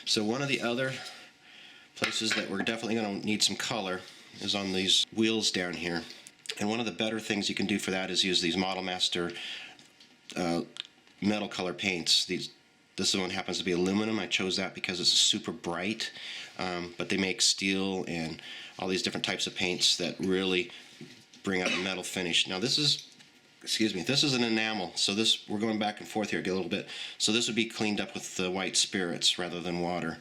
So one of the other places that we're definitely going to need some color is on these wheels down here. And one of the better things you can do for that is use these Model Master metal color paints. This one happens to be aluminum. I chose that because it's super bright, but they make steel and all these different types of paints that really bring out a metal finish. Now this is, this is an enamel, so this, we're going back and forth here a little bit. So this would be cleaned up with the white spirits rather than water.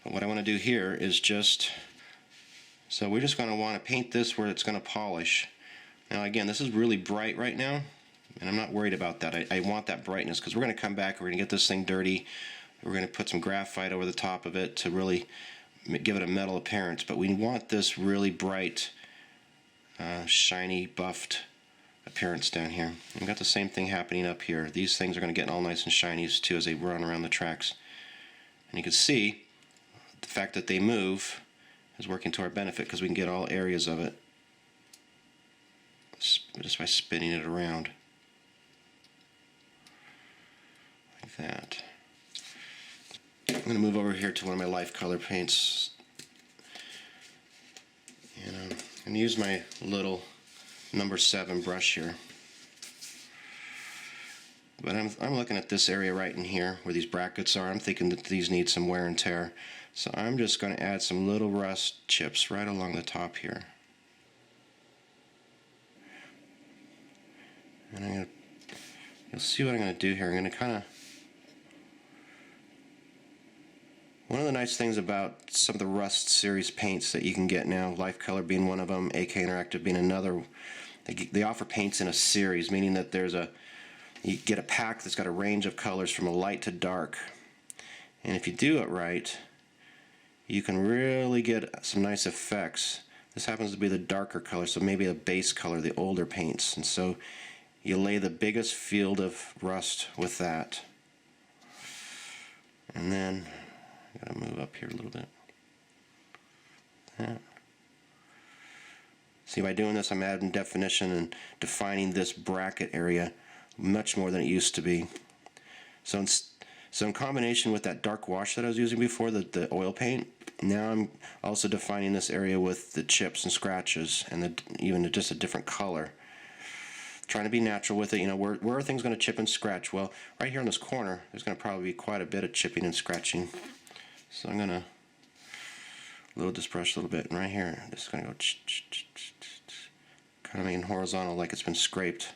But what I want to do here is so we're just going to want to paint this where it's going to polish. Now again, this is really bright right now, and I'm not worried about that. I want that brightness because we're going to come back, we're going to get this thing dirty, we're going to put some graphite over the top of it to really give it a metal appearance, but we want this really bright, shiny, buffed appearance down here. We've got the same thing happening up here. These things are going to get all nice and shiny too as they run around the tracks. And you can see the fact that they move is working to our benefit because we can get all areas of it just by spinning it around like that. I'm going to move over here to one of my life color paints, and I'm going to use my little number 7 brush here. But I'm looking at this area right in here where these brackets are. I'm thinking that these need some wear and tear, so I'm just going to add some little rust chips right along the top here. And you'll see what I'm going to do here. I'm going to kind of, one of the nice things about some of the Rust series paints that you can get now, Life Color being one of them, AK Interactive being another, they offer paints in a series, meaning that you get a pack that's got a range of colors from a light to dark. And if you do it right, you can really get some nice effects. This happens to be the darker color, so maybe a base color, the older paints. And so you lay the biggest field of rust with that. And then I gotta move up here a little bit. That. See, by doing this, I'm adding definition and defining this bracket area much more than it used to be. So in combination with that dark wash that I was using before, the oil paint, now I'm also defining this area with the chips and scratches and even just a different color. Trying to be natural with it. You know, where are things going to chip and scratch? Well, right here in this corner, there's going to probably be quite a bit of chipping and scratching. So I'm going to load this brush a little bit, and right here, this is going to go kind of making horizontal like it's been scraped.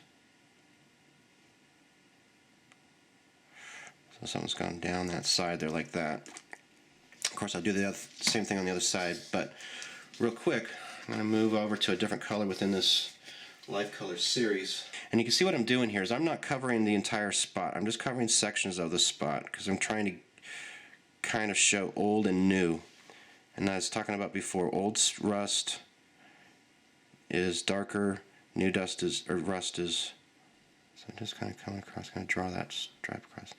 So something's gone down that side there like that. Of course, I'll do the same thing on the other side, but real quick, I'm going to move over to a different color within this Life Color series. And you can see what I'm doing here is I'm not covering the entire spot. I'm just covering sections of the spot because I'm trying to kind of show old and new. And I was talking about before, old rust is darker, new rust is. So I'm just kind of coming across, going to draw that stripe across.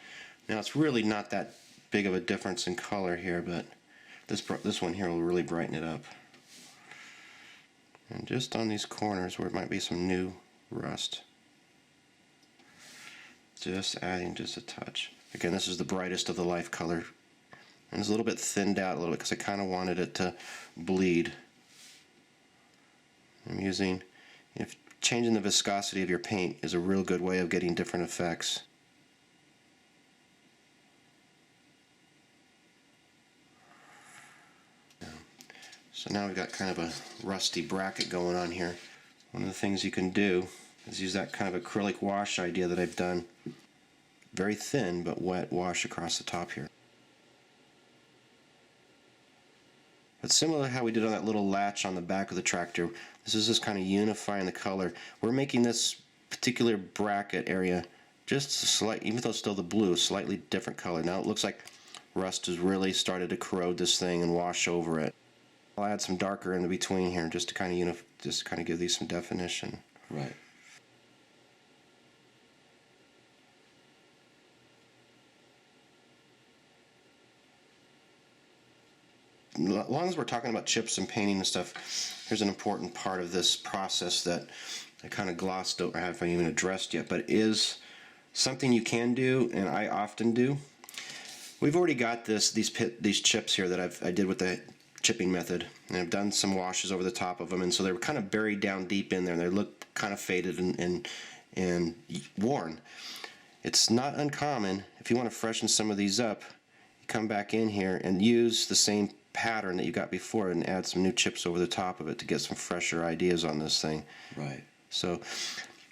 Now it's really not that big of a difference in color here, but this one here will really brighten it up. And just on these corners where it might be some new rust, just adding just a touch. Again, this is the brightest of the Life Color, and it's a little bit thinned out a little bit because I kind of wanted it to bleed. I'm using, changing the viscosity of your paint is a real good way of getting different effects. So now we've got kind of a rusty bracket going on here. One of the things you can do is use that kind of acrylic wash idea that I've done. Very thin but wet wash across the top here. But similar to how we did on that little latch on the back of the tractor, this is just kind of unifying the color. We're making this particular bracket area just a slight, even though it's still the blue, a slightly different color. Now it looks like rust has really started to corrode this thing and wash over it. I'll add some darker in between here just to kind of give these some definition. Right. As long as we're talking about chips and painting and stuff, here's an important part of this process that I kind of glossed over, I haven't even addressed yet, but is something you can do, and I often do. We've already got these chips here that I did with the chipping method, and I've done some washes over the top of them, and so they're kind of buried down deep in there, and they look kind of faded and worn. It's not uncommon, if you want to freshen some of these up, you come back in here and use the same pattern that you got before and add some new chips over the top of it to get some fresher ideas on this thing. Right. So,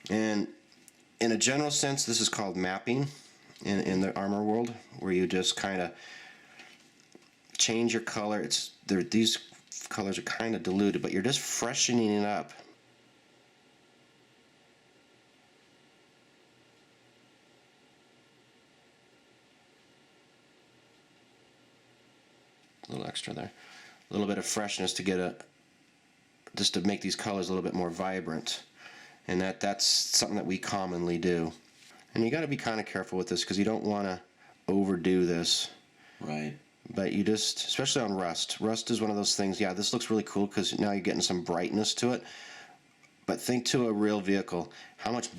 and in a general sense, this is called mapping in the armor world, where you just kind of change your color. These colors are kind of diluted, but you're just freshening it up. A little extra there. A little bit of freshness to get just to make these colors a little bit more vibrant. And that's something that we commonly do. And you got to be kind of careful with this because you don't want to overdo this. Right. But you just, especially on rust. Rust is one of those things, yeah, this looks really cool because now you're getting some brightness to it. But think to a real vehicle, how much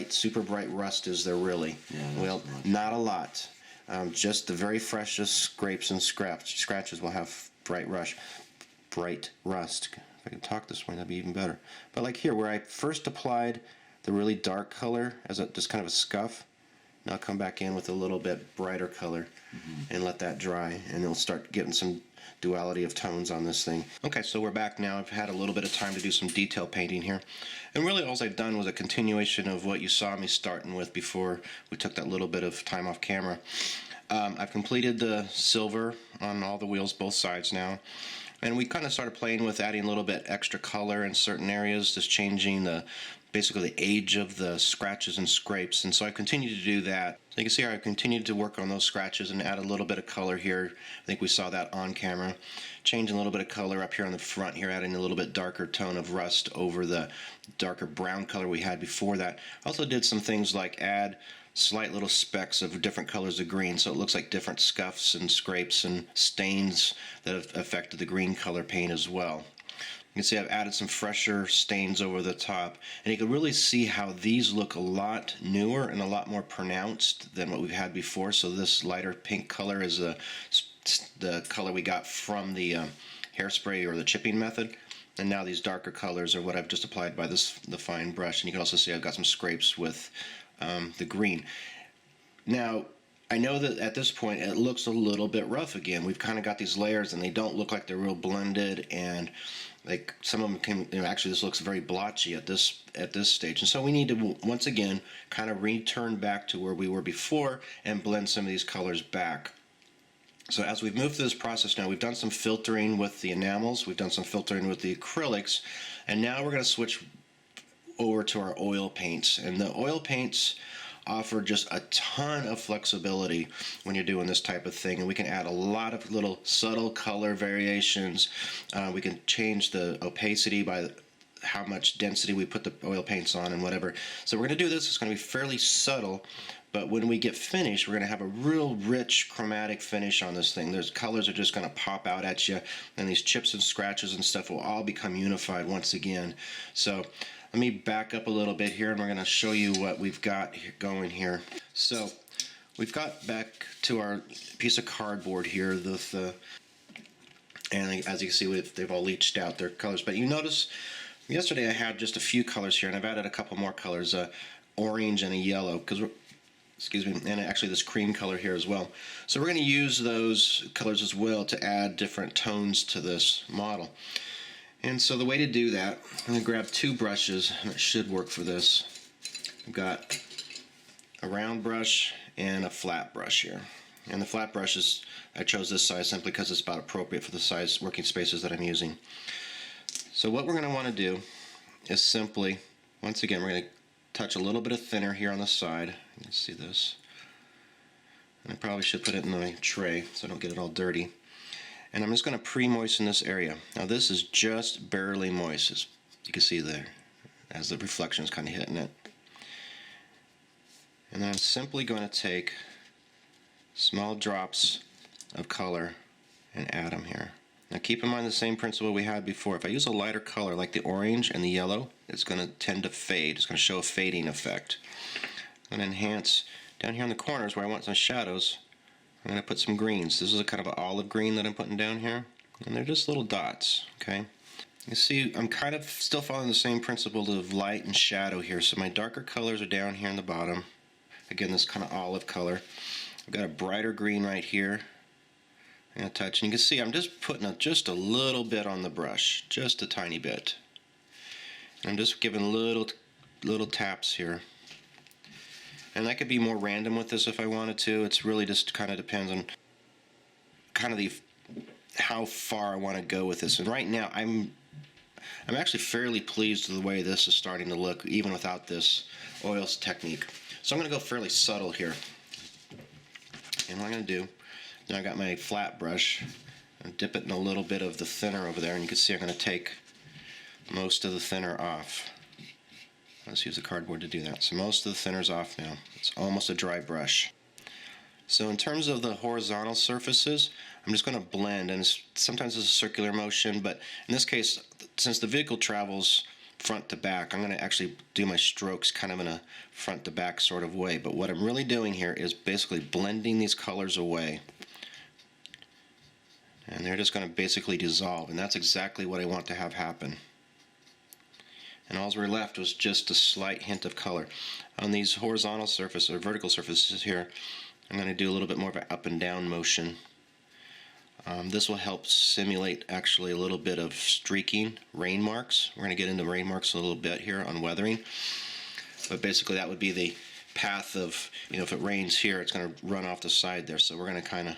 super bright rust is there really? Yeah, well, not a lot. Just the very freshest scrapes and scratches will have bright rust. If I can talk this way, that'd be even better. But like here, where I first applied the really dark color as just kind of a scuff, now I'll come back in with a little bit brighter color and let that dry, and it'll start getting some duality of tones on this thing. Okay, so we're back now. I've had a little bit of time to do some detail painting here, and really all I've done was a continuation of what you saw me starting with before we took that little bit of time off camera. I've completed the silver on all the wheels, both sides now. And we kind of started playing with adding a little bit extra color in certain areas, just changing basically the age of the scratches and scrapes. And so I continued to do that. So you can see how I continued to work on those scratches and add a little bit of color here. I think we saw that on camera. Changing a little bit of color up here on the front here, adding a little bit darker tone of rust over the darker brown color we had before that. Also did some things like add slight little specks of different colors of green, so it looks like different scuffs and scrapes and stains that have affected the green color paint as well. You can see I've added some fresher stains over the top, and you can really see how these look a lot newer and a lot more pronounced than what we've had before. So this lighter pink color is the color we got from the hairspray or the chipping method, and now these darker colors are what I've just applied by the fine brush. And you can also see I've got some scrapes with the green. Now, I know that at this point it looks a little bit rough again. We've kind of got these layers and they don't look like they're real blended, and like some of them can, actually this looks very blotchy at this stage. And so we need to once again kind of return back to where we were before and blend some of these colors back. So as we've moved through this process now, we've done some filtering with the enamels, we've done some filtering with the acrylics, and now we're going to switch over to our oil paints. And the oil paints offer just a ton of flexibility when you're doing this type of thing, and we can add a lot of little subtle color variations. We can change the opacity by how much density we put the oil paints on and whatever. So we're going to do this. It's going to be fairly subtle, but when we get finished, we're going to have a real rich chromatic finish on this thing. There's colors are just going to pop out at you, and these chips and scratches and stuff will all become unified once again. So let me back up a little bit here, and we're going to show you what we've got going here. So we've got back to our piece of cardboard here, and as you can see, they've all leached out their colors. But you notice yesterday I had just a few colors here, and I've added a couple more colors, orange and a yellow, and actually this cream color here as well. So we're going to use those colors as well to add different tones to this model. And so the way to do that, I'm going to grab two brushes, and it should work for this. I've got a round brush and a flat brush here. And the flat brush I chose this size simply because it's about appropriate for the size working spaces that I'm using. So what we're going to want to do is simply, once again, we're going to touch a little bit of thinner here on the side. You can see this. And I probably should put it in my tray so I don't get it all dirty. And I'm just going to pre-moisten this area. Now this is just barely moist, as you can see there, as the reflection is kind of hitting it. And then I'm simply going to take small drops of color and add them here. Now keep in mind the same principle we had before. If I use a lighter color like the orange and the yellow, it's going to tend to fade. It's going to show a fading effect. I'm going to enhance down here in the corners where I want some shadows. I'm going to put some greens. This is a kind of an olive green that I'm putting down here, and they're just little dots, okay? You see, I'm kind of still following the same principle of light and shadow here. So my darker colors are down here in the bottom. Again, this kind of olive color. I've got a brighter green right here. I'm going to touch, and you can see I'm just putting just a little bit on the brush, just a tiny bit. And I'm just giving little taps here. And I could be more random with this if I wanted to. It's really just kind of depends on kind of how far I want to go with this. And right now, I'm actually fairly pleased with the way this is starting to look, even without this oils technique. So I'm going to go fairly subtle here. And what I'm going to do, now I got my flat brush, and dip it in a little bit of the thinner over there, and you can see I'm going to take most of the thinner off. Let's use the cardboard to do that. So most of the thinner's off now. It's almost a dry brush. So in terms of the horizontal surfaces, I'm just going to blend, and sometimes it's a circular motion, but in this case, since the vehicle travels front to back, I'm going to actually do my strokes kind of in a front to back sort of way. But what I'm really doing here is basically blending these colors away. And they're just going to basically dissolve, and that's exactly what I want to have happen. And all we're left was just a slight hint of color. On these horizontal surfaces or vertical surfaces here, I'm going to do a little bit more of an up and down motion. This will help simulate actually a little bit of streaking, rain marks. We're going to get into rain marks a little bit here on weathering. But basically that would be the path of, if it rains here, it's going to run off the side there. So we're going to kind of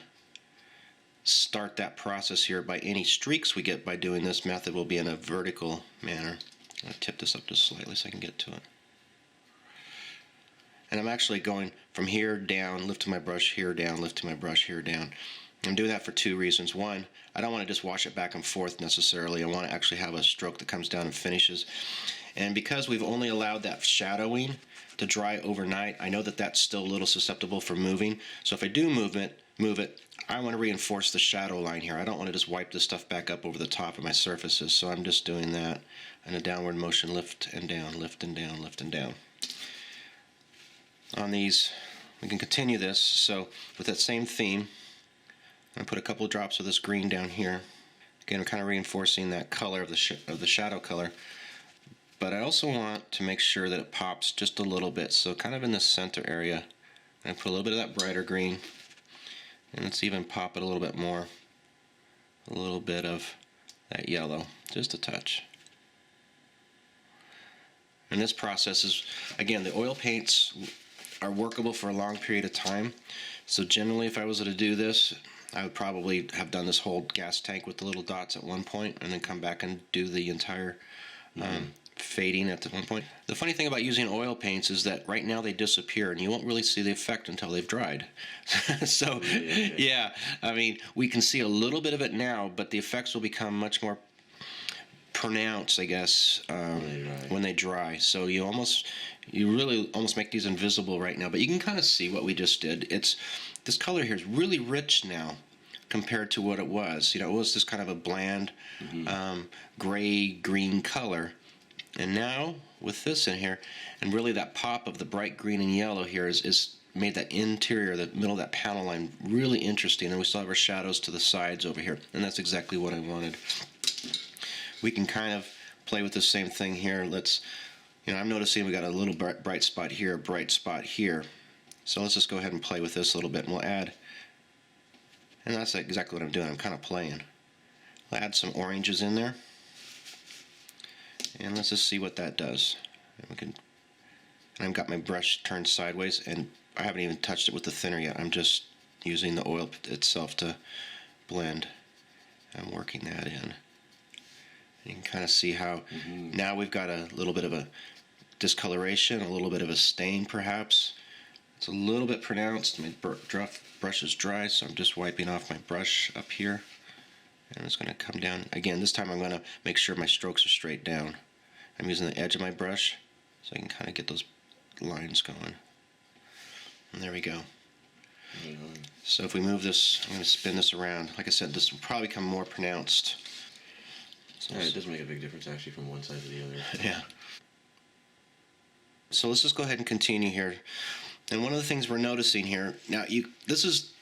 start that process here by any streaks we get by doing this method will be in a vertical manner. I'll tip this up just slightly so I can get to it. And I'm actually going from here down, lift to my brush, here down, lift to my brush, here down. I'm doing that for two reasons. One, I don't want to just wash it back and forth necessarily. I want to actually have a stroke that comes down and finishes. And because we've only allowed that shadowing to dry overnight, I know that that's still a little susceptible for moving. So if I do move it, I want to reinforce the shadow line here. I don't want to just wipe this stuff back up over the top of my surfaces. So I'm just doing that in a downward motion, lift and down, lift and down, lift and down. On these, we can continue this. So with that same theme, I'm going to put a couple of drops of this green down here. Again, I'm kind of reinforcing that color of the shadow color. But I also want to make sure that it pops just a little bit. So kind of in the center area, I'm going to put a little bit of that brighter green. And let's even pop it a little bit more. A little bit of that yellow, just a touch. And this process is, again, the oil paints are workable for a long period of time. So generally, if I was to do this, I would probably have done this whole gas tank with the little dots at one point and then come back and do the entire fading at one point. The funny thing about using oil paints is that right now they disappear and you won't really see the effect until they've dried. So, yeah, I mean, we can see a little bit of it now, but the effects will become much more pronounced, I guess, when they dry. So you really almost make these invisible right now, but you can kind of see what we just did. This color here is really rich now compared to what it was. It was this kind of a bland gray-green color. And now, with this in here, and really that pop of the bright green and yellow here is made that interior, the middle of that panel line, really interesting. And we still have our shadows to the sides over here. And that's exactly what I wanted. We can kind of play with the same thing here. I'm noticing we got a little bright spot here, a bright spot here. So let's just go ahead and play with this a little bit, and we'll add, and that's exactly what I'm doing. I'm kind of playing. I'll add some oranges in there, and let's just see what that does. And I've got my brush turned sideways, and I haven't even touched it with the thinner yet. I'm just using the oil itself to blend. I'm working that in. You can kind of see how now we've got a little bit of a discoloration, a little bit of a stain perhaps. It's a little bit pronounced. My brush is dry, so I'm just wiping off my brush up here. And it's going to come down. Again, this time I'm going to make sure my strokes are straight down. I'm using the edge of my brush so I can kind of get those lines going. And there we go. So if we move this, I'm going to spin this around. Like I said, this will probably become more pronounced. So it does make a big difference actually from one side to the other. Yeah. So let's just go ahead and continue here. And one of the things we're noticing here, now this is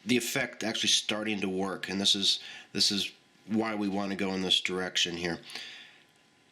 the effect actually starting to work, and this is why we want to go in this direction here.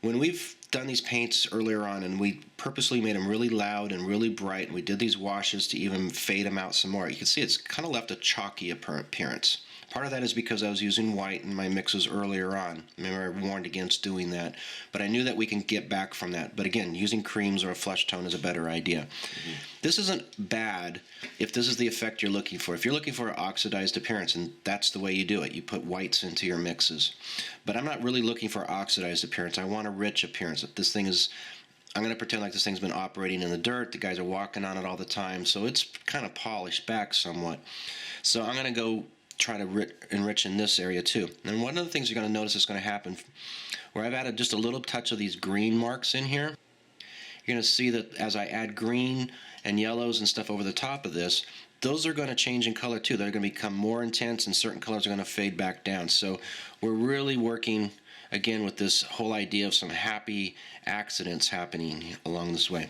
When we've done these paints earlier on, and we purposely made them really loud and really bright, and we did these washes to even fade them out some more, you can see it's kind of left a chalky appearance. Part of that is because I was using white in my mixes earlier on. Remember, I warned against doing that, but I knew that we can get back from that. But again, using creams or a flesh tone is a better idea. Mm-hmm. This isn't bad if this is the effect you're looking for. If you're looking for an oxidized appearance, and that's the way you do it, you put whites into your mixes. But I'm not really looking for oxidized appearance. I want a rich appearance. If this thing is, I'm going to pretend like this thing's been operating in the dirt. The guys are walking on it all the time, so it's kind of polished back somewhat. So I'm going to go try to enrich in this area too. And one of the things you're going to notice is going to happen where I've added just a little touch of these green marks in here. You're going to see that as I add green and yellows and stuff over the top of this, those are going to change in color too. They're going to become more intense, and certain colors are going to fade back down. So we're really working again with this whole idea of some happy accidents happening along this way.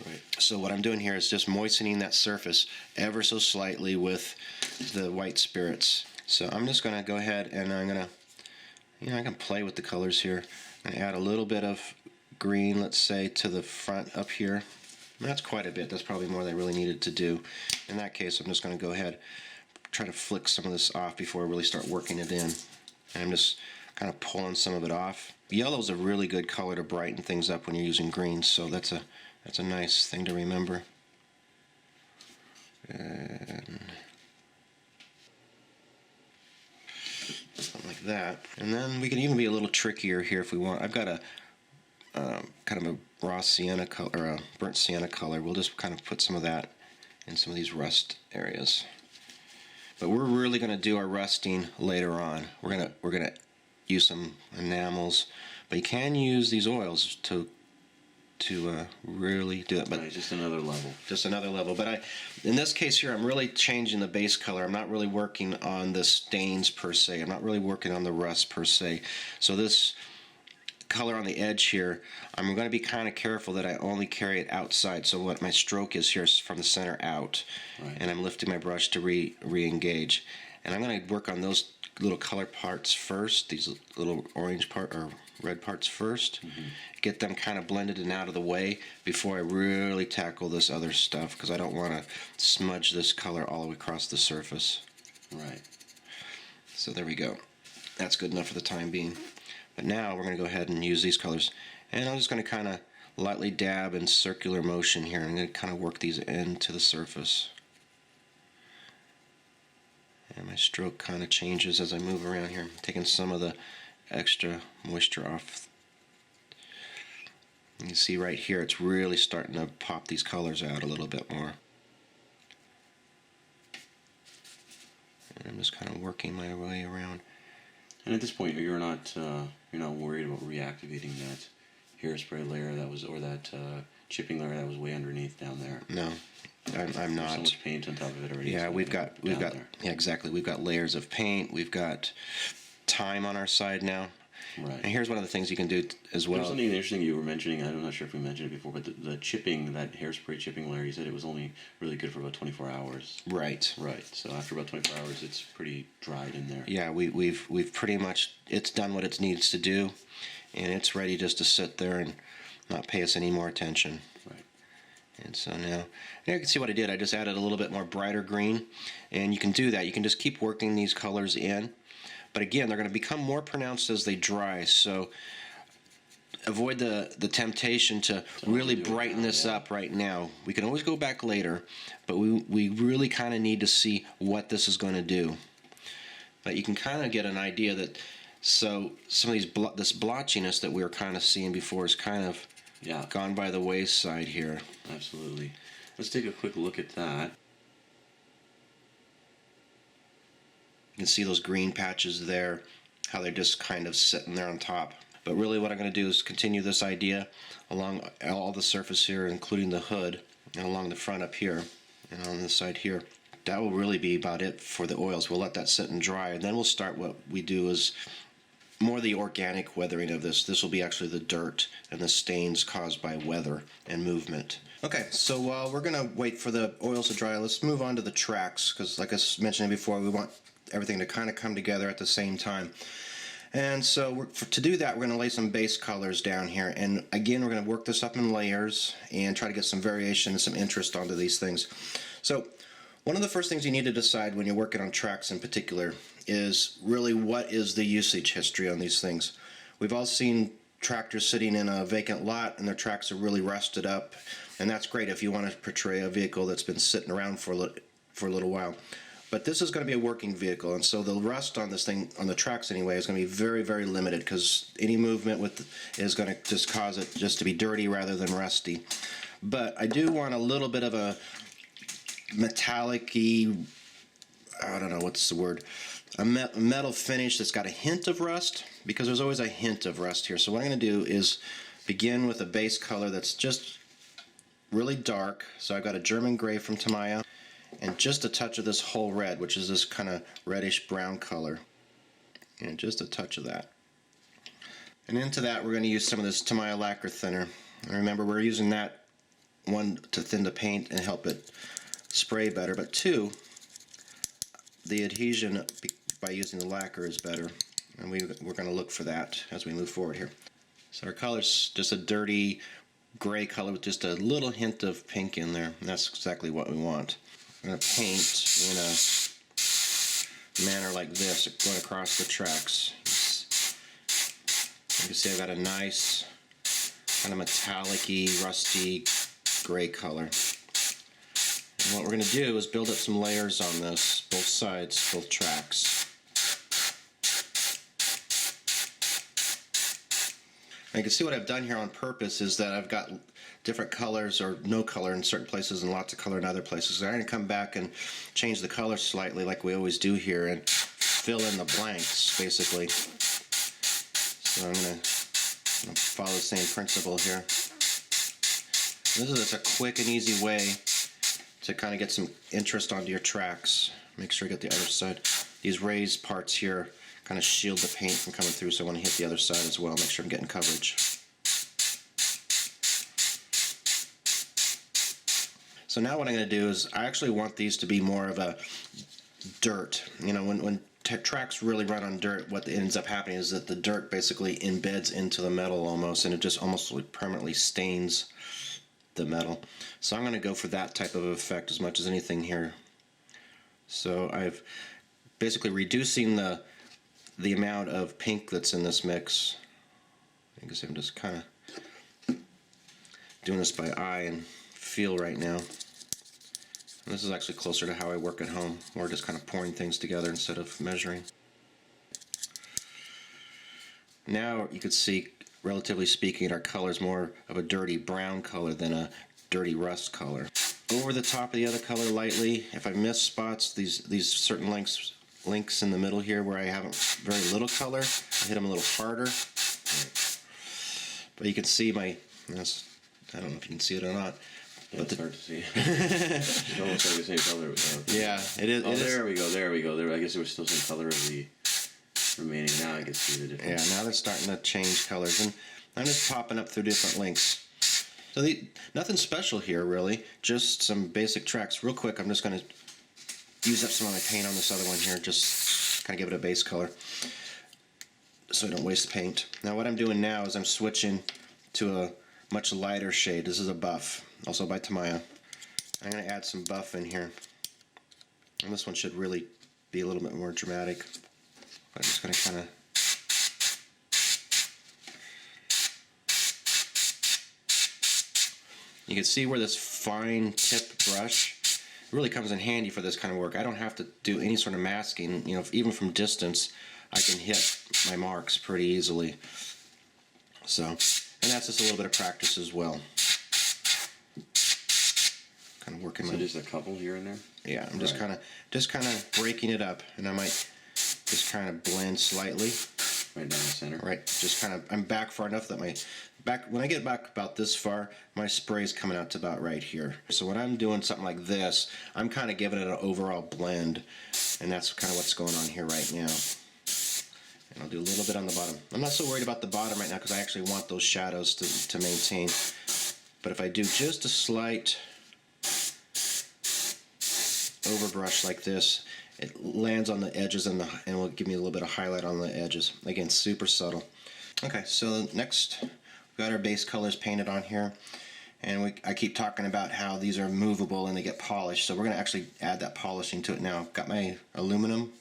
Right. So what I'm doing here is just moistening that surface ever so slightly with the white spirits. So I'm just going to go ahead and I'm going to, I can play with the colors here. I add a little bit of green, let's say, to the front up here. And that's quite a bit. That's probably more than I really needed to do. In that case, I'm just going to go ahead, try to flick some of this off before I really start working it in. And I'm just kind of pulling some of it off. Yellow's a really good color to brighten things up when you're using greens, so that's a nice thing to remember. And something like that. And then we can even be a little trickier here if we want. I've got a kind of a raw sienna color, or a burnt sienna color. We'll just kind of put some of that in some of these rust areas. But we're really going to do our rusting later on. We're gonna use some enamels, but you can use these oils to really do it. But right, just another level. Just another level. But in this case here, I'm really changing the base color. I'm not really working on the stains per se. I'm not really working on the rust per se. So this color on the edge here, I'm going to be kind of careful that I only carry it outside. So what my stroke is here is from the center out, right. And I'm lifting my brush to re-engage. And I'm going to work on those little color parts first, these little orange part or red parts first, get them kind of blended and out of the way before I really tackle this other stuff, because I don't want to smudge this color all the way across the surface. Right. So there we go. That's good enough for the time being. But now we're going to go ahead and use these colors, and I'm just going to kind of lightly dab in circular motion here. I'm going to kind of work these into the surface. And my stroke kind of changes as I move around here. I'm taking some of the extra moisture off. You can see right here it's really starting to pop these colors out a little bit more. And I'm just kind of working my way around. And at this point, you're not worried about reactivating that hairspray layer that was, or that chipping layer that was way underneath down there. No, I'm not. There's so much paint on top of it already. Yeah, we've got yeah, exactly. We've got layers of paint. We've got time on our side now. Right. And here's one of the things you can do as well. There's something interesting you were mentioning. I'm not sure if we mentioned it before, but the chipping, that hairspray chipping layer, you said it was only really good for about 24 hours. Right. Right. So after about 24 hours, it's pretty dried in there. Yeah, we've pretty much, it's done what it needs to do, and it's ready just to sit there and not pay us any more attention. Right. And so now you can see what I did. I just added a little bit more brighter green, and you can do that. You can just keep working these colors in. But again, they're going to become more pronounced as they dry, so avoid the temptation to really brighten this up right now. We can always go back later, but we really kind of need to see what this is going to do. But you can kind of get an idea that, so some of these this blotchiness that we were kind of seeing before is kind of gone by the wayside here. Absolutely. Let's take a quick look at that. You can see those green patches there, how they're just kind of sitting there on top. But really what I'm going to do is continue this idea along all the surface here, including the hood, and along the front up here, and on this side here. That will really be about it for the oils. We'll let that sit and dry, and then we'll start what we do is more the organic weathering of this. This will be actually the dirt and the stains caused by weather and movement. Okay, so while we're going to wait for the oils to dry, let's move on to the tracks, because like I mentioned before, we want everything to kind of come together at the same time. And so to do that, we're going to lay some base colors down here. And again, we're going to work this up in layers and try to get some variation and some interest onto these things. So one of the first things you need to decide when you're working on tracks in particular is really what is the usage history on these things. We've all seen tractors sitting in a vacant lot and their tracks are really rusted up, and that's great if you want to portray a vehicle that's been sitting around for a little while. But this is going to be a working vehicle, and so the rust on this thing, on the tracks anyway, is going to be very, very limited, because any movement is going to just cause it just to be dirty rather than rusty. But I do want a little bit of a metallic-y, I don't know what's the word, a metal finish that's got a hint of rust, because there's always a hint of rust here. So what I'm going to do is begin with a base color that's just really dark. So I've got a German gray from Tamiya, and just a touch of this whole red, which is this kind of reddish brown color, and just a touch of that. And into that we're going to use some of this Tamiya lacquer thinner. And remember, we're using that, one, to thin the paint and help it spray better, but two, the adhesion by using the lacquer is better, and we're going to look for that as we move forward here. So our color's just a dirty gray color with just a little hint of pink in there, and that's exactly what we want. I'm going to paint in a manner like this, going across the tracks. You can see I've got a nice kind of metallic-y, rusty gray color. And what we're going to do is build up some layers on this, both sides, both tracks. And you can see what I've done here on purpose is that I've got different colors or no color in certain places and lots of color in other places. So I'm going to come back and change the color slightly like we always do here and fill in the blanks, basically. So I'm going to follow the same principle here. This is just a quick and easy way to kind of get some interest onto your tracks. Make sure you get the other side. These raised parts here kind of shield the paint from coming through, so I want to hit the other side as well, make sure I'm getting coverage. So now what I'm going to do is I actually want these to be more of a dirt. You know, when tracks really run on dirt, what ends up happening is that the dirt basically embeds into the metal almost, and it just almost like permanently stains the metal. So I'm going to go for that type of effect as much as anything here. So I've basically reducing the amount of pink that's in this mix. I guess I'm just kind of doing this by eye and feel right now. And this is actually closer to how I work at home, or just kind of pouring things together instead of measuring. Now you can see, relatively speaking, our color is more of a dirty brown color than a dirty rust color. Over the top of the other color lightly. If I miss spots, these certain links in the middle here where I have very little color, I hit them a little harder. But you can see I don't know if you can see it or not. Yeah, but it's hard to see. It's almost like the same color. Yeah, it is. Oh, there we go. There, I guess there was still some color of the remaining. Now I can see the difference. Yeah, now they're starting to change colors, and I'm just popping up through different links. So nothing special here, really. Just some basic tracks. Real quick, I'm just going to use up some of my paint on this other one here. Just kind of give it a base color, so I don't waste paint. Now what I'm doing now is I'm switching to a much lighter shade. This is a buff, also by Tamiya. I'm going to add some buff in here. And this one should really be a little bit more dramatic. I'm just going to kind of you can see where this fine tip brush really comes in handy for this kind of work. I don't have to do any sort of masking. You know, even from distance, I can hit my marks pretty easily. So, and that's just a little bit of practice as well. Kind of working so just a couple here and there. Yeah, I'm just kind of breaking it up, and I might just kind of blend slightly. Right down the center. Right, just kind of, I'm back far enough that when I get back about this far, my spray's coming out to about right here. So when I'm doing something like this, I'm kind of giving it an overall blend, and that's kind of what's going on here right now. And I'll do a little bit on the bottom. I'm not so worried about the bottom right now because I actually want those shadows to maintain. But if I do just a slight overbrush like this, it lands on the edges and will give me a little bit of highlight on the edges. Again, super subtle. Okay, so next we've got our base colors painted on here. And I keep talking about how these are movable and they get polished. So we're going to actually add that polishing to it now. I've got my aluminum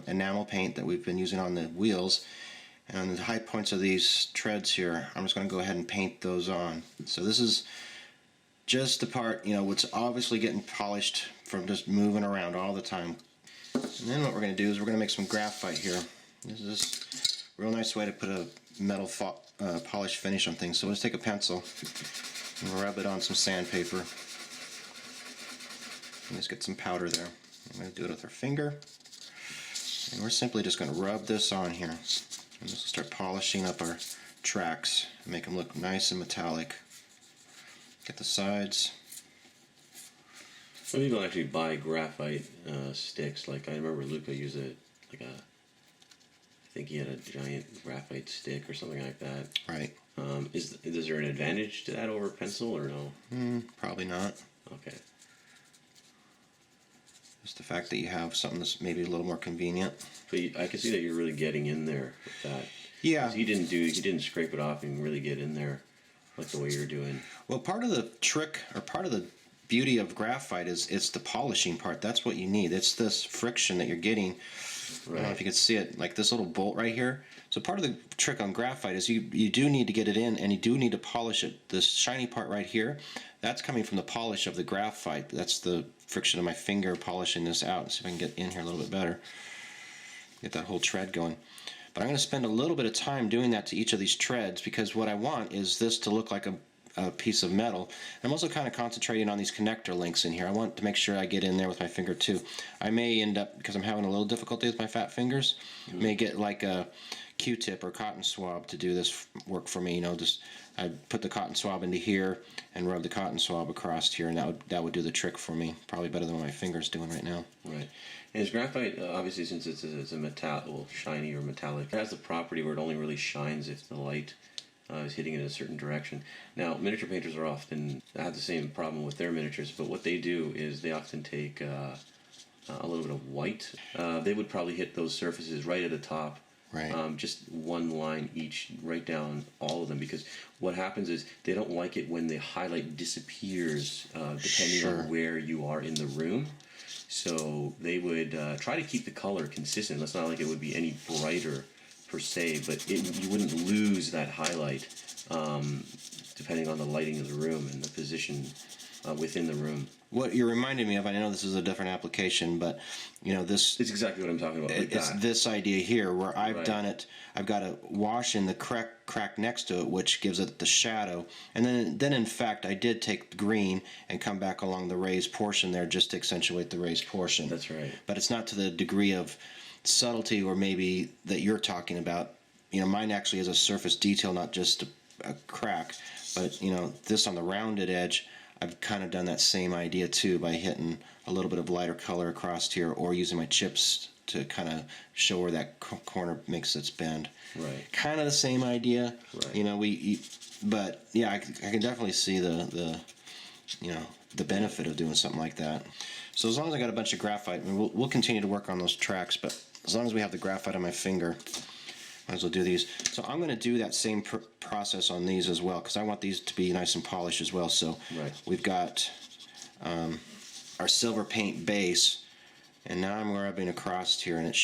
enamel paint that we've been using on the wheels. And the high points of these treads here, I'm just going to go ahead and paint those on. So this is just the part, what's obviously getting polished from just moving around all the time. And then what we're going to do is we're going to make some graphite here. This is a real nice way to put a metal polish finish on things. So let's take a pencil and rub it on some sandpaper. And just get some powder there. I'm going to do it with our finger. And we're simply just going to rub this on here. And this will start polishing up our tracks and make them look nice and metallic. Get the sides. Some people actually buy graphite sticks. Like I remember Luca used I think he had a giant graphite stick or something like that. Right. Is there an advantage to that over pencil or no? Probably not. Okay. Just the fact that you have something that's maybe a little more convenient. But I can see that you're really getting in there with that. Yeah. 'Cause he didn't scrape it off and really get in there like the way you're doing. Well, part of the trick or part of the beauty of graphite is it's the polishing part. That's what you need. It's this friction that you're getting. I don't know if you can see it, like this little bolt right here. So part of the trick on graphite is you do need to get it in and you do need to polish it. This shiny part right here, that's coming from the polish of the graphite. That's the friction of my finger polishing this out. Let's see if I can get in here a little bit better. Get that whole tread going. But I'm going to spend a little bit of time doing that to each of these treads because what I want is this to look like a piece of metal. I'm also kind of concentrating on these connector links in here. I want to make sure I get in there with my finger too. I may end up, because I'm having a little difficulty with my fat fingers, may get like a Q-tip or cotton swab to do this work for me. Just I put the cotton swab into here and rub the cotton swab across here, and that would do the trick for me. Probably better than what my finger's doing right now. Right. And is graphite, obviously since it's a metal, shiny or metallic, it has the property where it only really shines if the light is hitting it in a certain direction. Now, miniature painters often have the same problem with their miniatures, but what they do is they often take a little bit of white. They would probably hit those surfaces right at the top. Right. Just one line each, right down all of them, because what happens is they don't like it when the highlight disappears depending on where you are in the room. So they would try to keep the color consistent. It's not like it would be any brighter per se, but you wouldn't lose that highlight depending on the lighting of the room and the position within the room. What you're reminding me of, I know this is a different application, but this... It's exactly what I'm talking about. Like it's this idea here where I've done it. I've got a wash in the crack next to it, which gives it the shadow. And then in fact, I did take green and come back along the raised portion there just to accentuate the raised portion. That's right. But it's not to the degree of subtlety or maybe that you're talking about. Mine actually is a surface detail, not just a crack. But, this on the rounded edge, I've kind of done that same idea too by hitting a little bit of lighter color across here or using my chips to kind of show where that corner makes its bend. Right. Kind of the same idea. Right. But yeah, I can definitely see the benefit of doing something like that. So as long as I got a bunch of graphite, we'll continue to work on those tracks, but as long as we have the graphite on my finger, might as well do these. So I'm going to do that same process on these as well because I want these to be nice and polished as well. So we've got our silver paint base, and now I'm rubbing across here, and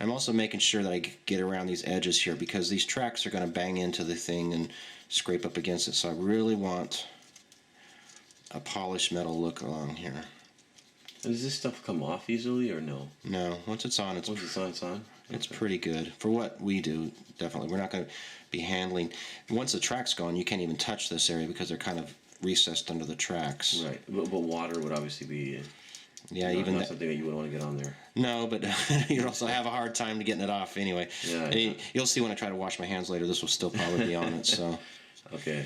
I'm also making sure that I get around these edges here because these tracks are going to bang into the thing and scrape up against it. So I really want a polished metal look along here. Does this stuff come off easily or no? No, once it's on, it's on. It's pretty good for what we do. Definitely, we're not going to be handling. Once the track's gone, you can't even touch this area because they're kind of recessed under the tracks. Right, but water would obviously be. Not something that you would want to get on there. No, but you'd also have a hard time getting it off anyway. Yeah. You'll see when I try to wash my hands later. This will still probably be on it. So. Okay.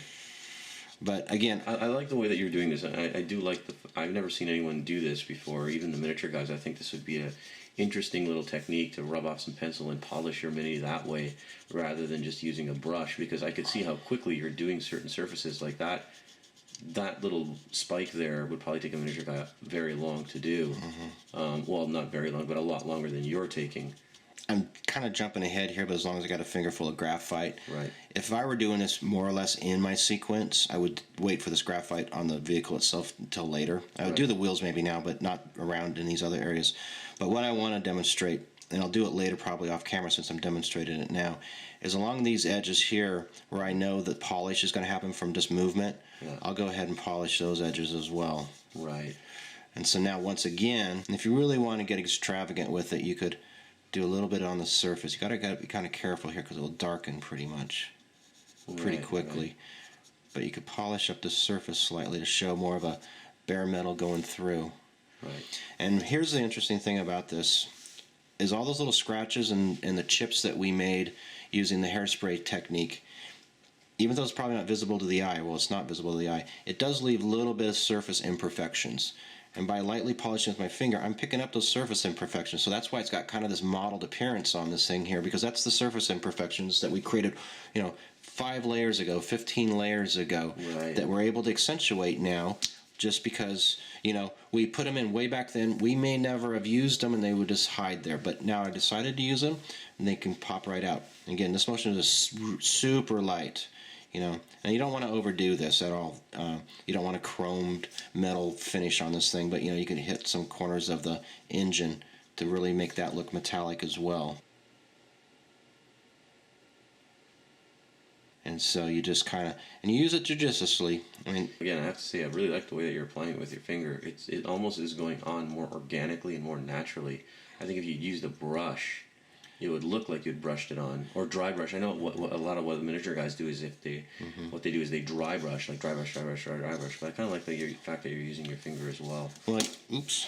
But again, I like the way that you're doing this. I do like I've never seen anyone do this before. Even the miniature guys. I think this would be a interesting little technique to rub off some pencil and polish your Mini that way rather than just using a brush, because I could see how quickly you're doing certain surfaces like that. That little spike there would probably take a miniature guy very long to do. Well, not very long, but a lot longer than you're taking. I'm kind of jumping ahead here, but as long as I got a finger full of graphite. Right. If I were doing this more or less in my sequence, I would wait for this graphite on the vehicle itself until later. I would do the wheels maybe now, but not around in these other areas. But what I want to demonstrate, and I'll do it later probably off camera since I'm demonstrating it now, is along these edges here where I know that polish is going to happen from just movement, I'll go ahead and polish those edges as well. Right. And so now once again, if you really want to get extravagant with it, you could do a little bit on the surface. You gotta be kind of careful here because it will darken pretty much pretty quickly. Right. But you could polish up the surface slightly to show more of a bare metal going through. Right. And here's the interesting thing about this is all those little scratches and the chips that we made using the hairspray technique, even though it's probably not visible to the eye, well, it's not visible to the eye, it does leave a little bit of surface imperfections. And by lightly polishing with my finger, I'm picking up those surface imperfections. So that's why it's got kind of this mottled appearance on this thing here, because that's the surface imperfections that we created, 5 layers ago, 15 layers ago, that we're able to accentuate now just because, we put them in way back then. We may never have used them and they would just hide there. But now I decided to use them and they can pop right out. Again, this motion is super light. And you don't want to overdo this at all. You don't want a chromed metal finish on this thing, but you can hit some corners of the engine to really make that look metallic as well. And so you just kind of, and you use it judiciously. Again, I have to say, I really like the way that you're applying it with your finger. It almost is going on more organically and more naturally. I think if you used a brush, it would look like you'd brushed it on, or dry brush. I know what a lot of what the miniature guys do is what they do is they dry brush, like dry brush. But I kind of like the fact that you're using your finger as well. Oops.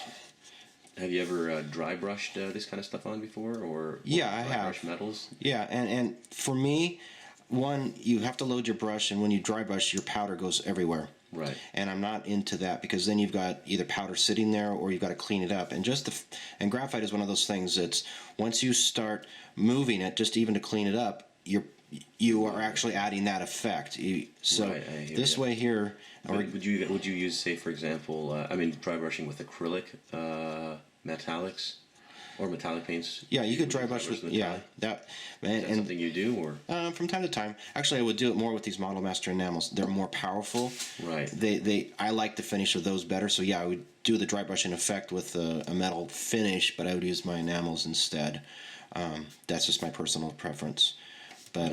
Have you ever dry brushed this kind of stuff on before, or yeah, I dry have. Brush metals? Yeah, and for me, one, you have to load your brush, and when you dry brush, your powder goes everywhere. Right. And I'm not into that because then you've got either powder sitting there or you've got to clean it up. And and graphite is one of those things that's once you start moving it, just even to clean it up, you are actually adding that effect. This way here, would you use, say, for example, dry brushing with acrylic metallics? Or metallic paints? Yeah, you could dry brush with Is that something you do, or from time to time. Actually, I would do it more with these Model Master enamels. They're more powerful. Right. I like the finish of those better. So yeah, I would do the dry brushing effect with a metal finish, but I would use my enamels instead. That's just my personal preference. But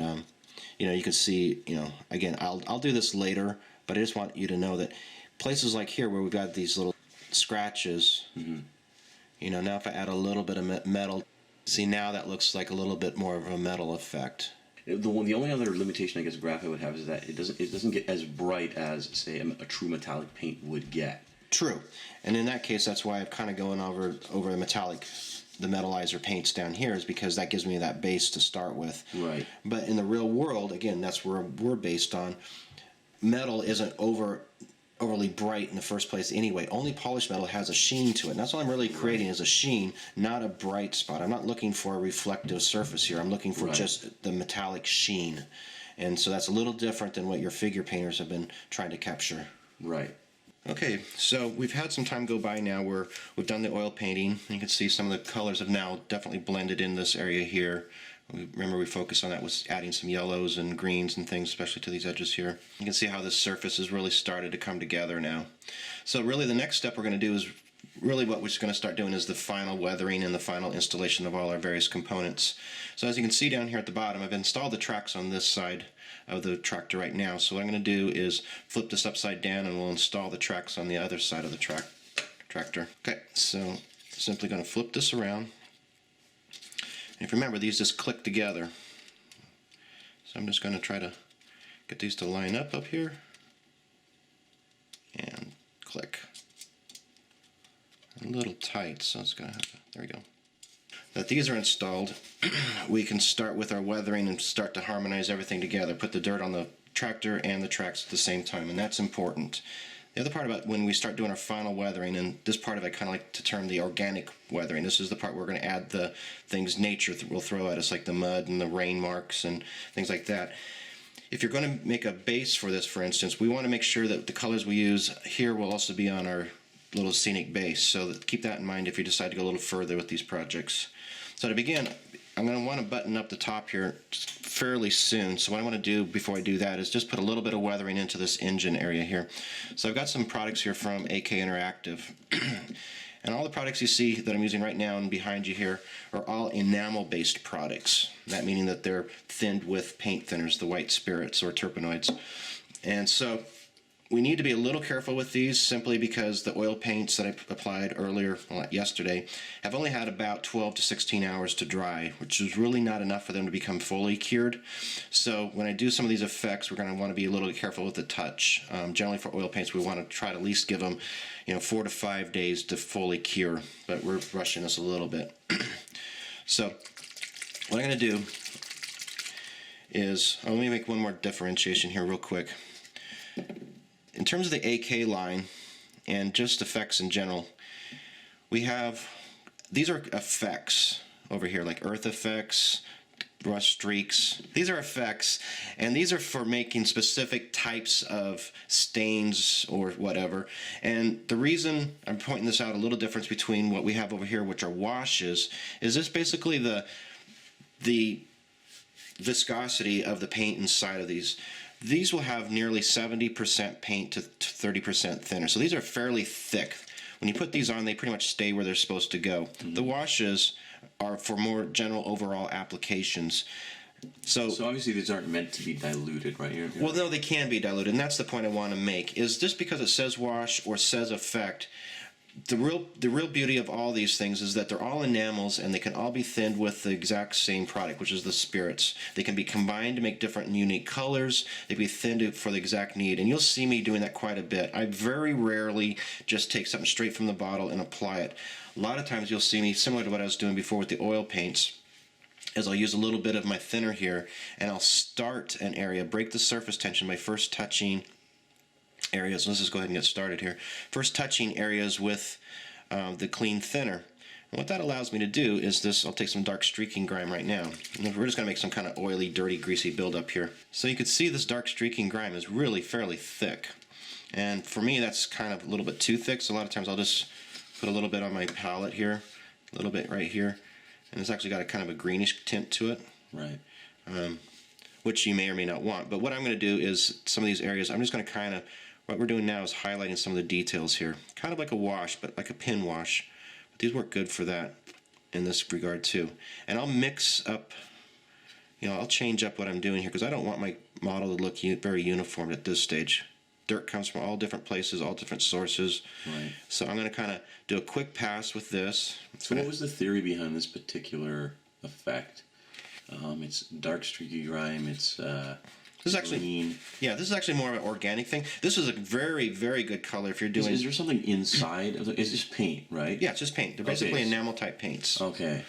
you can see, again, I'll do this later, but I just want you to know that places like here where we've got these little scratches. Mm-hmm. Now if I add a little bit of metal, see now that looks like a little bit more of a metal effect. The only other limitation I guess graphite would have is that it doesn't get as bright as, say, a true metallic paint would get. True, and in that case, that's why I'm kind of going over the metalizer paints down here, is because that gives me that base to start with. Right. But in the real world, again, that's where we're based on. Metal isn't overly bright in the first place anyway. Only polished metal has a sheen to it. And that's all I'm really creating is a sheen, not a bright spot. I'm not looking for a reflective surface here. I'm looking for just the metallic sheen. And so that's a little different than what your figure painters have been trying to capture. Right. Okay, so we've had some time go by now where we've done the oil painting. You can see some of the colors have now definitely blended in this area here. Remember, we focused on that was adding some yellows and greens and things, especially to these edges here. You can see how this surface has really started to come together now. So really the next step we're going to do is really what we're going to start doing is the final weathering and the final installation of all our various components. So as you can see down here at the bottom, I've installed the tracks on this side of the tractor right now. So what I'm going to do is flip this upside down and we'll install the tracks on the other side of the tractor. Okay, so simply going to flip this around. If you remember, these just click together. So I'm just going to try to get these to line up here. And click. A little tight, so it's going to have to, there we go. Now that these are installed, we can start with our weathering and start to harmonize everything together. Put the dirt on the tractor and the tracks at the same time, and that's important. The other part about when we start doing our final weathering, and this part of it I kind of like to term the organic weathering. This is the part where we're going to add the things nature will throw at us, like the mud and the rain marks and things like that. If you're going to make a base for this, for instance, we want to make sure that the colors we use here will also be on our little scenic base. So keep that in mind if you decide to go a little further with these projects. So to begin, I'm going to want to button up the top here fairly soon. So what I want to do before I do that is just put a little bit of weathering into this engine area here. So I've got some products here from AK Interactive. And all the products you see that I'm using right now and behind you here are all enamel-based products. That meaning that they're thinned with paint thinners, the white spirits or terpenoids. And so we need to be a little careful with these simply because the oil paints that I applied earlier, yesterday, have only had about 12 to 16 hours to dry, which is really not enough for them to become fully cured. So when I do some of these effects, we're going to want to be a little careful with the touch. Generally for oil paints, we want to try to at least give them 4 to 5 days to fully cure, but we're rushing this a little bit. So what I'm going to do is, let me make one more differentiation here real quick. In terms of the AK line and just effects in general, these are effects over here, like earth effects, rust streaks. These are effects, and these are for making specific types of stains or whatever. And the reason I'm pointing this out, a little difference between what we have over here, which are washes, is this basically the viscosity of the paint inside of these. These will have nearly 70% paint to 30% thinner. So these are fairly thick. When you put these on, they pretty much stay where they're supposed to go. Mm-hmm. The washes are for more general overall applications. So obviously these aren't meant to be diluted, right? Well, no, they can be diluted, and that's the point I want to make. Is just because it says wash or says effect, the real beauty of all these things is that they're all enamels and they can all be thinned with the exact same product, which is the spirits. They can be combined to make different and unique colors. They can be thinned for the exact need, and you'll see me doing that quite a bit. I very rarely just take something straight from the bottle and apply it. A lot of times you'll see me, similar to what I was doing before with the oil paints, is I'll use a little bit of my thinner here and I'll start an area, break the surface tension by first touching areas. Let's just go ahead and get started here. First touching areas with the clean thinner. And what that allows me to do is this, I'll take some dark streaking grime right now. And we're just going to make some kind of oily, dirty, greasy buildup here. So you can see this dark streaking grime is really fairly thick. And for me that's kind of a little bit too thick, so a lot of times I'll just put a little bit on my palette here, a little bit right here. And it's actually got a kind of a greenish tint to it. Right. Which you may or may not want. But what I'm going to do is some of these areas, I'm just going to kind of, what we're doing now is highlighting some of the details here. Kind of like a wash, but like a pin wash. But these work good for that in this regard too. And I'll mix up, I'll change up what I'm doing here because I don't want my model to look very uniform at this stage. Dirt comes from all different places, all different sources. Right. So I'm going to kind of do a quick pass with this. So what was the theory behind this particular effect? It's dark streaky grime, it's this is actually green. Yeah, this is actually more of an organic thing. This is a very, very good color if you're doing. Is there something inside? It's just paint, right? Yeah, it's just paint. They're basically enamel type paints. Okay.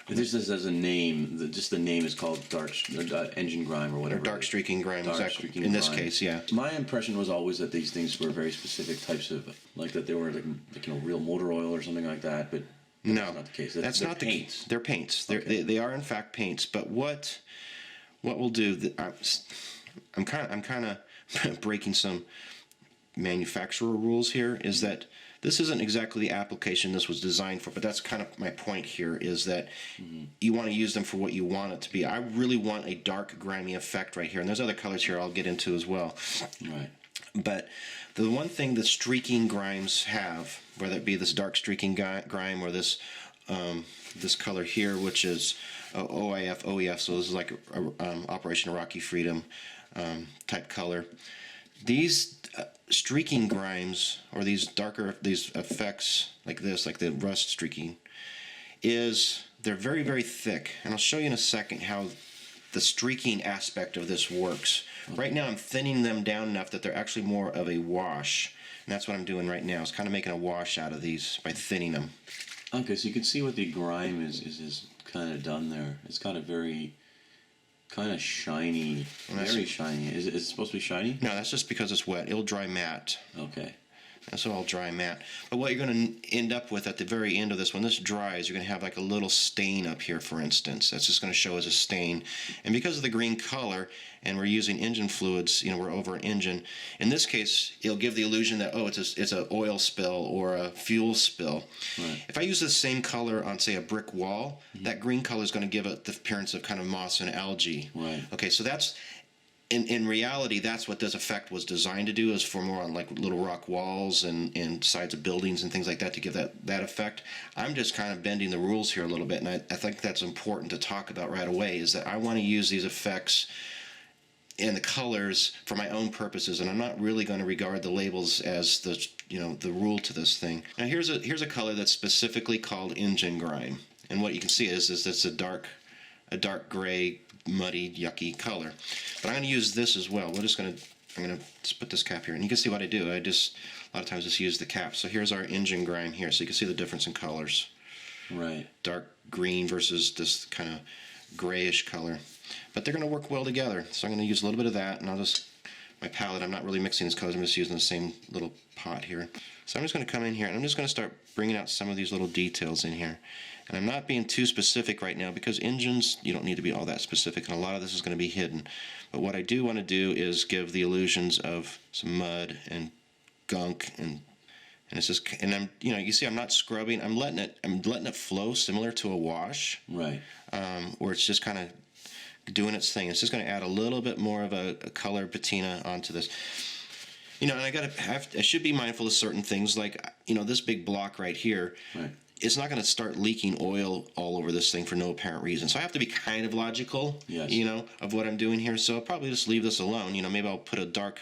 This has a name. Just the name is called dark engine grime or whatever. Or dark streaking grime. Dark exactly. streaking In this grime. case, yeah. My impression was always that these things were very specific types of, like that they were like real motor oil or something like that. But no, that's not the case. That's not paints. the case. They're paints. Okay. They are in fact paints. But what we'll do? I'm kind of breaking some manufacturer rules here. Is that this isn't exactly the application this was designed for, but that's kind of my point here, is that you want to use them for what you want it to be. I really want a dark, grimy effect right here, and there's other colors here I'll get into as well. Right. But the one thing that streaking grimes have, whether it be this dark streaking grime or this this color here, which is OEF, so this is like Operation Rocky Freedom type color. These streaking grimes, or these effects like this, like the rust streaking, they're very, very thick. And I'll show you in a second how the streaking aspect of this works. Right now I'm thinning them down enough that they're actually more of a wash. And that's what I'm doing right now, is kind of making a wash out of these by thinning them. Okay, so you can see what the grime is kind of done there. It's got a very kind of shiny, very shiny. Is it supposed to be shiny? No, that's just because it's wet. It'll dry matte. Okay. That's all dry matte. But what you're going to end up with at the very end of this, when this dries, you're going to have like a little stain up here, for instance. That's just going to show as a stain. And because of the green color, and we're using engine fluids, we're over an engine, in this case, it'll give the illusion that, oh, it's an oil spill or a fuel spill. Right. If I use the same color on, say, a brick wall, that green color is going to give it the appearance of kind of moss and algae. Right. Okay, so that's... In reality, that's what this effect was designed to do, is for more on like little rock walls and sides of buildings and things like that, to give that effect. I'm just kind of bending the rules here a little bit, and I think that's important to talk about right away, is that I want to use these effects and the colors for my own purposes, and I'm not really going to regard the labels as the rule to this thing. Now here's a color that's specifically called engine grime, and what you can see is it's a dark gray, muddy, yucky color. But I'm going to use this as well. I'm going to just put this cap here, and you can see what I do. I just a lot of times just use the cap. So here's our engine grime here, so you can see the difference in colors. Right. Dark green versus this kind of grayish color. But they're going to work well together. So I'm going to use a little bit of that, and my palette, I'm not really mixing these colors, I'm just using the same little pot here. So I'm just going to come in here, and I'm just going to start bringing out some of these little details in here. And I'm not being too specific right now, because engines, you don't need to be all that specific, and a lot of this is going to be hidden. But what I do want to do is give the illusions of some mud and gunk, and it's just, and I'm, you see I'm not scrubbing, I'm letting it flow similar to a wash. Right. Where it's just kind of doing its thing. It's just going to add a little bit more of a color patina onto this. And I should be mindful of certain things, like, this big block right here. Right. It's not going to start leaking oil all over this thing for no apparent reason. So I have to be kind of logical, yes, of what I'm doing here. So I'll probably just leave this alone. Maybe I'll put a dark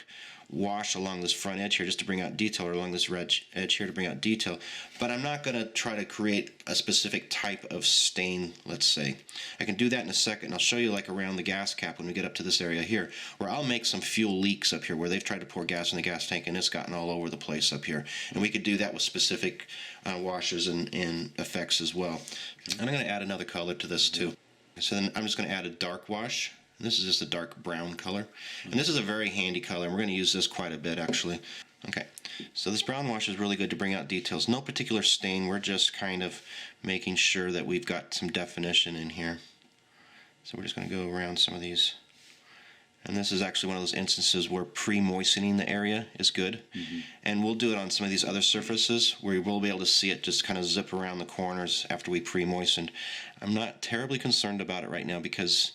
wash along this front edge here just to bring out detail, or along this edge here to bring out detail. But I'm not going to try to create a specific type of stain, let's say. I can do that in a second, and I'll show you like around the gas cap when we get up to this area here, where I'll make some fuel leaks up here, where they've tried to pour gas in the gas tank and it's gotten all over the place up here. And we could do that with specific washes and effects as well. And I'm going to add another color to this too. So then I'm just going to add a dark wash. And this is just a dark brown color. And this is a very handy color, and we're going to use this quite a bit, actually. Okay, so this brown wash is really good to bring out details. No particular stain, we're just kind of making sure that we've got some definition in here. So we're just going to go around some of these. And this is actually one of those instances where pre-moistening the area is good. Mm-hmm. And we'll do it on some of these other surfaces where we'll be able to see it just kind of zip around the corners after we pre-moistened. I'm not terribly concerned about it right now, because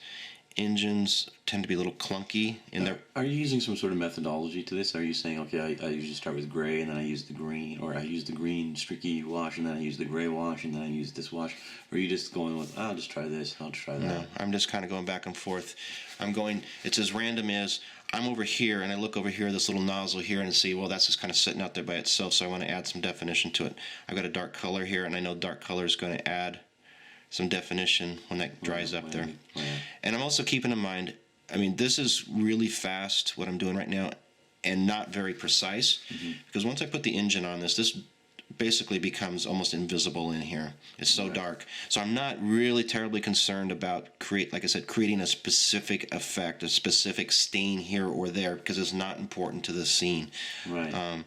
engines tend to be a little clunky in their... Are you using some sort of methodology to this? Are you saying, okay, I usually start with gray, and then I use the green, or I use the green streaky wash, and then I use the gray wash, and then I use this wash? Or are you just going with, I'll just try this, I'll try that? No, I'm just kind of going back and forth. It's as random as I'm over here, and I look over here, this little nozzle here, and see, well, that's just kind of sitting out there by itself, so I want to add some definition to it. I've got a dark color here, and I know dark color is going to add some definition when that dries up there. Right. And I'm also keeping in mind, this is really fast, what I'm doing right now, and not very precise, because once I put the engine on this basically becomes almost invisible in here. It's so dark. So I'm not really terribly concerned about, like I said, creating a specific effect, a specific stain here or there, because it's not important to the scene. Right.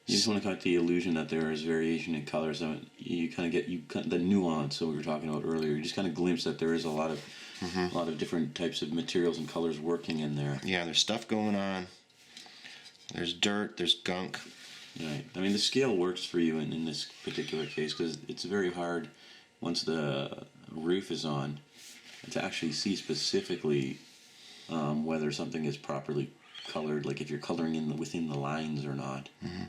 You just want to cut the illusion that there is variation in colors. So you kind of get the nuance that we were talking about earlier. You just kind of glimpse that there is a lot of different types of materials and colors working in there. Yeah, there's stuff going on. There's dirt. There's gunk. Right. The scale works for you in this particular case, because it's very hard once the roof is on to actually see specifically whether something is properly colored, like if you're coloring within the lines or not. Mm-hmm.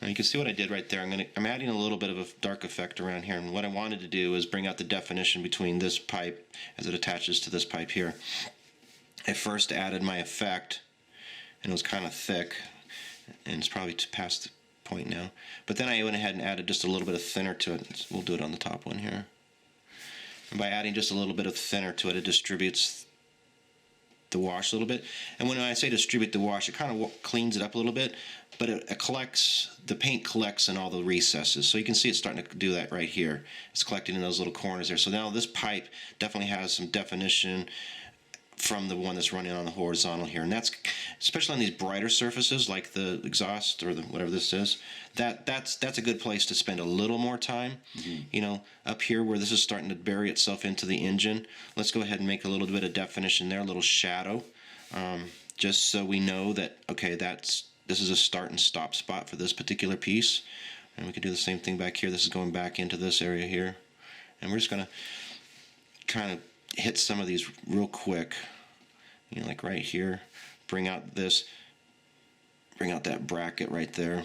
Now you can see what I did right there. I'm adding a little bit of a dark effect around here, and what I wanted to do is bring out the definition between this pipe as it attaches to this pipe here. I first added my effect, and it was kind of thick, and it's probably past the point now. But then I went ahead and added just a little bit of thinner to it. We'll do it on the top one here. And by adding just a little bit of thinner to it, it distributes the wash a little bit. And when I say distribute the wash, it kind of cleans it up a little bit, but it collects, the paint collects in all the recesses. So you can see it's starting to do that right here. It's collecting in those little corners there. So now this pipe definitely has some definition from the one that's running on the horizontal here. And that's especially on these brighter surfaces like the exhaust or the whatever this is. That's a good place to spend a little more time. You know, up here where this is starting to bury itself into the engine, let's go ahead and make a little bit of definition there, a little shadow, just so we know that, okay, this is a start and stop spot for this particular piece. And we can do the same thing back here. This is going back into this area here. And we're just going to kind of hit some of these real quick, you know, like right here. Bring out that bracket right there.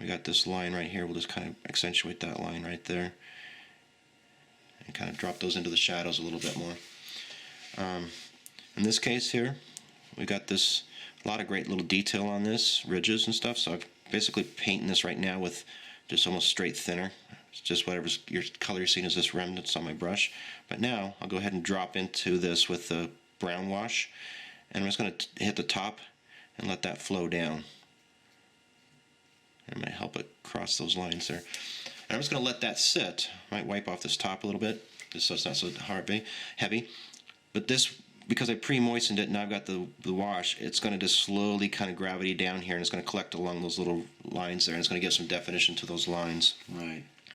We got this line right here. We'll just kind of accentuate that line right there and kind of drop those into the shadows a little bit more. In this case here, we got a lot of great little detail on this, ridges and stuff. So I'm basically painting this right now with just almost straight thinner. It's just whatever's your color you're seeing is this remnants on my brush. But now I'll go ahead and drop into this with the brown wash, and I'm just going to hit the top and let that flow down. It might help it cross those lines there. And I'm just going to let that sit. Might wipe off this top a little bit just so it's not so heavy. But this, because I pre-moistened it and now I've got the wash, it's going to just slowly kind of gravity down here, and it's going to collect along those little lines there, and it's going to give some definition to those lines. Right.